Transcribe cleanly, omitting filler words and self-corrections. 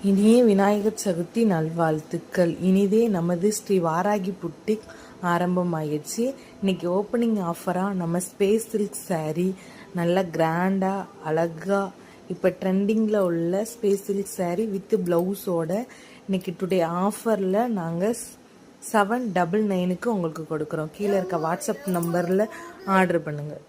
இனிய விநாயகர் சதுர்த்தி நல்வாழ்த்துக்கள். இனிதே நமது ஸ்ரீ வாராகி புட்டிக் ஆரம்பமாகிடுச்சு. இன்னைக்கு ஓப்பனிங் ஆஃபராக நம்ம ஸ்பேஸ் சில்க் சாரீ நல்லா கிராண்டாக அழகாக இப்போ ட்ரெண்டிங்கில் உள்ள ஸ்பேஸ் சில்க் சாரீ வித் ப்ளவுஸோட இன்னைக்கு டுடே ஆஃபரில் நாங்கள் 799க்கு உங்களுக்கு கொடுக்குறோம். கீழே இருக்க வாட்ஸ்அப் நம்பரில் ஆர்டர் பண்ணுங்கள்.